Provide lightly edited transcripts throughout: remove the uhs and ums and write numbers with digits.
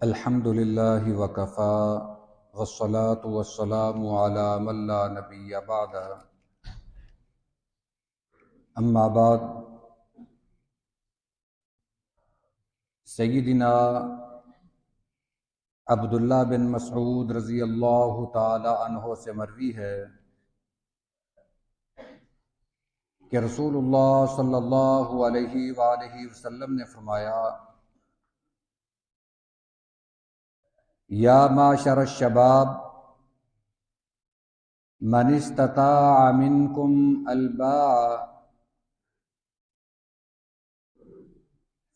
الحمد للہ وکفا والصلاة والسلام علی من لا نبی بعد اما بعد سیدنا عبداللہ بن مسعود رضی اللہ تعالی عنہ سے مروی ہے کہ رسول اللہ صلی اللہ علیہ وآلہ وسلم نے فرمایا یا معشر الشباب من استطاع منکم الباء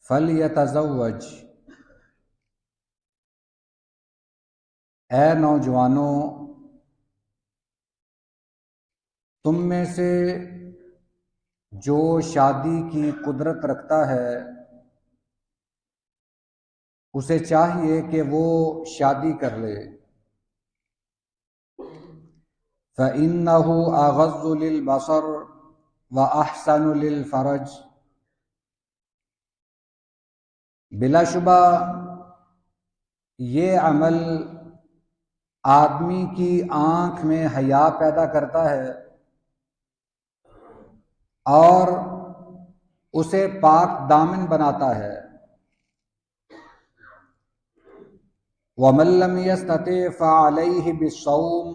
فلیتزوج۔ اے نوجوانوں، تم میں سے جو شادی کی قدرت رکھتا ہے اسے چاہیے کہ وہ شادی کر لے، فَإِنَّهُ أَغَضُّ لِلْبَصَرِ وَأَحْسَنُ لِلْفَرْجِ۔ بلا شبہ یہ عمل آدمی کی آنکھ میں حیا پیدا کرتا ہے اور اسے پاک دامن بناتا ہے۔ وَمَن لَّمْ يَسْتَطِعْ فَعَلَيْهِ بِالصَّوْمِ۔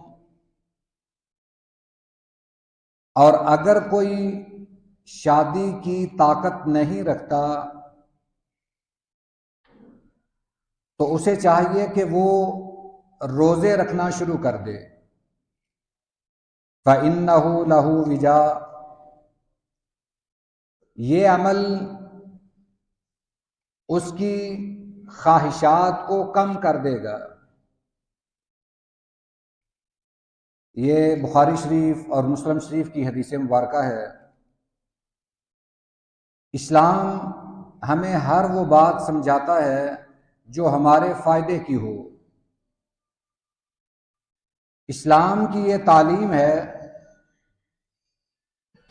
اور اگر کوئی شادی کی طاقت نہیں رکھتا تو اسے چاہیے کہ وہ روزے رکھنا شروع کر دے، فَإِنَّهُ لَهُ وِجَاء۔ یہ عمل اس کی خواہشات کو کم کر دے گا۔ یہ بخاری شریف اور مسلم شریف کی حدیث مبارکہ ہے۔ اسلام ہمیں ہر وہ بات سمجھاتا ہے جو ہمارے فائدے کی ہو۔ اسلام کی یہ تعلیم ہے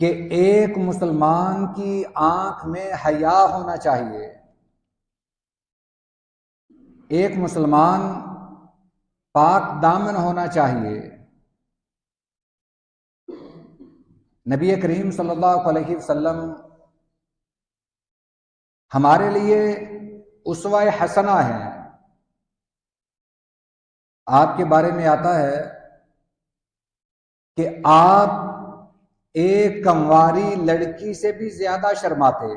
کہ ایک مسلمان کی آنکھ میں حیا ہونا چاہیے، ایک مسلمان پاک دامن ہونا چاہیے۔ نبی کریم صلی اللہ علیہ وسلم ہمارے لیے اسوہ حسنہ ہیں۔ آپ کے بارے میں آتا ہے کہ آپ ایک کنواری لڑکی سے بھی زیادہ شرماتے،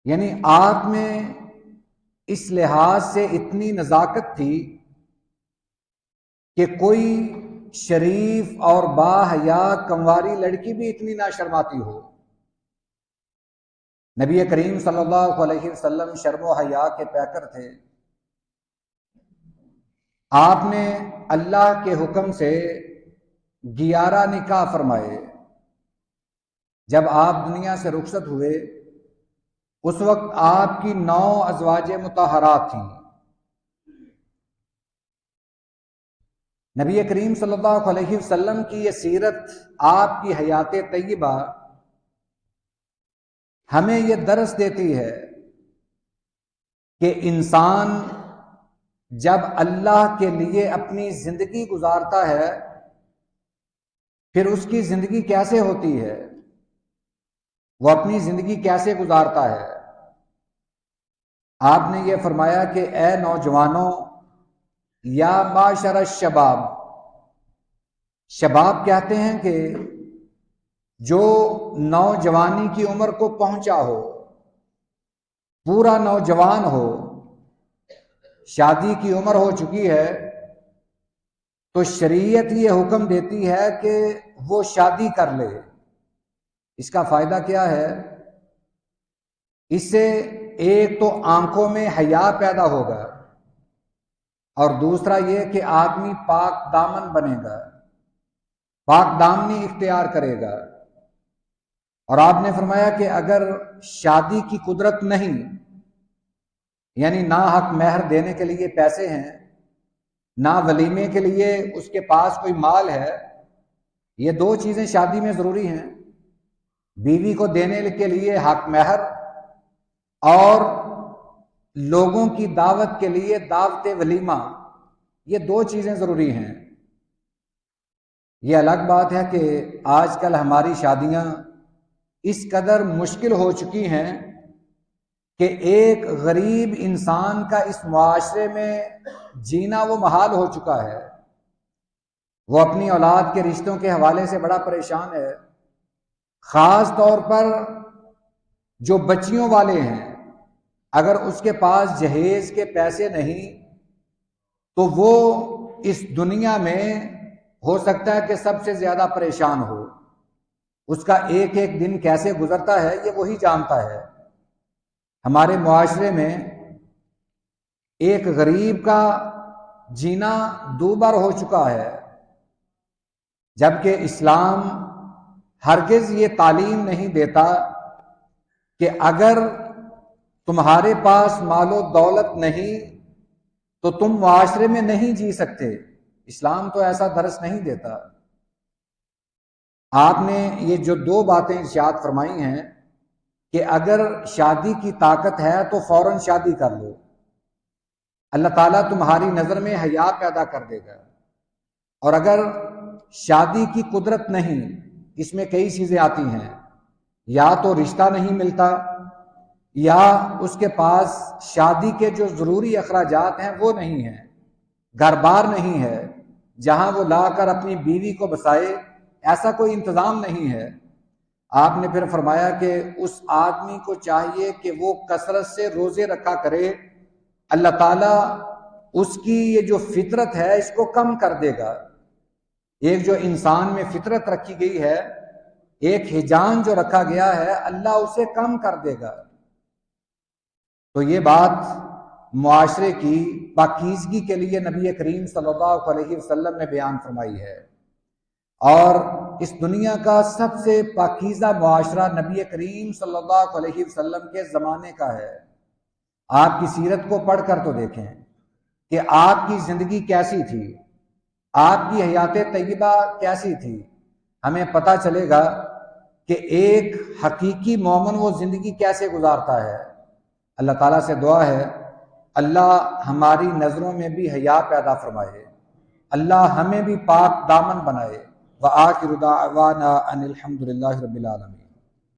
یعنی آپ میں اس لحاظ سے اتنی نزاکت تھی کہ کوئی شریف اور باحیا کنواری لڑکی بھی اتنی نہ شرماتی ہو۔ نبی کریم صلی اللہ علیہ وسلم شرم و حیا کے پیکر تھے۔ آپ نے اللہ کے حکم سے 11 نکاح فرمائے۔ جب آپ دنیا سے رخصت ہوئے اس وقت آپ کی 9 ازواج مطہرات تھیں۔ نبی کریم صلی اللہ علیہ وسلم کی یہ سیرت، آپ کی حیات طیبہ ہمیں یہ درس دیتی ہے کہ انسان جب اللہ کے لیے اپنی زندگی گزارتا ہے پھر اس کی زندگی کیسے ہوتی ہے، وہ اپنی زندگی کیسے گزارتا ہے۔ آپ نے یہ فرمایا کہ اے نوجوانوں، یا معاشر الشباب۔ شباب کہتے ہیں کہ جو نوجوانی کی عمر کو پہنچا ہو، پورا نوجوان ہو، شادی کی عمر ہو چکی ہے تو شریعت یہ حکم دیتی ہے کہ وہ شادی کر لے۔ اس کا فائدہ کیا ہے؟ اس سے ایک تو آنکھوں میں حیا پیدا ہوگا اور دوسرا یہ کہ آدمی پاک دامن بنے گا، پاک دامنی اختیار کرے گا۔ اور آپ نے فرمایا کہ اگر شادی کی قدرت نہیں، یعنی نہ حق مہر دینے کے لیے پیسے ہیں، نہ ولیمے کے لیے اس کے پاس کوئی مال ہے، یہ 2 چیزیں شادی میں ضروری ہیں، بیوی کو دینے کے لیے حق مہر اور لوگوں کی دعوت کے لیے دعوت ولیمہ، یہ دو چیزیں ضروری ہیں۔ یہ الگ بات ہے کہ آج کل ہماری شادیاں اس قدر مشکل ہو چکی ہیں کہ ایک غریب انسان کا اس معاشرے میں جینا وہ محال ہو چکا ہے۔ وہ اپنی اولاد کے رشتوں کے حوالے سے بڑا پریشان ہے، خاص طور پر جو بچیوں والے ہیں۔ اگر اس کے پاس جہیز کے پیسے نہیں تو وہ اس دنیا میں ہو سکتا ہے کہ سب سے زیادہ پریشان ہو۔ اس کا ایک ایک دن کیسے گزرتا ہے یہ وہی جانتا ہے۔ ہمارے معاشرے میں ایک غریب کا جینا دوبر ہو چکا ہے، جبکہ اسلام ہرگز یہ تعلیم نہیں دیتا کہ اگر تمہارے پاس مال و دولت نہیں تو تم معاشرے میں نہیں جی سکتے۔ اسلام تو ایسا درس نہیں دیتا۔ آپ نے یہ جو دو باتیں ارشاد فرمائی ہیں کہ اگر شادی کی طاقت ہے تو فوراً شادی کر لو، اللہ تعالیٰ تمہاری نظر میں حیا پیدا کر دے گا۔ اور اگر شادی کی قدرت نہیں، اس میں کئی چیزیں آتی ہیں، یا تو رشتہ نہیں ملتا، یا اس کے پاس شادی کے جو ضروری اخراجات ہیں وہ نہیں ہیں، گھر بار نہیں ہے جہاں وہ لا کر اپنی بیوی کو بسائے، ایسا کوئی انتظام نہیں ہے۔ آپ نے پھر فرمایا کہ اس آدمی کو چاہیے کہ وہ کثرت سے روزے رکھا کرے، اللہ تعالیٰ اس کی یہ جو فطرت ہے اس کو کم کر دے گا۔ ایک جو انسان میں فطرت رکھی گئی ہے، ایک ہجان جو رکھا گیا ہے، اللہ اسے کم کر دے گا۔ تو یہ بات معاشرے کی پاکیزگی کے لیے نبی کریم صلی اللہ علیہ وسلم نے بیان فرمائی ہے، اور اس دنیا کا سب سے پاکیزہ معاشرہ نبی کریم صلی اللہ علیہ وسلم کے زمانے کا ہے۔ آپ کی سیرت کو پڑھ کر تو دیکھیں کہ آپ کی زندگی کیسی تھی، آپ کی حیات طیبہ کیسی تھی، ہمیں پتہ چلے گا کہ ایک حقیقی مومن وہ زندگی کیسے گزارتا ہے۔ اللہ تعالیٰ سے دعا ہے اللہ ہماری نظروں میں بھی حیا پیدا فرمائے، اللہ ہمیں بھی پاک دامن بنائے۔ وآخر دعوانا ان الحمد للہ رب العالمین۔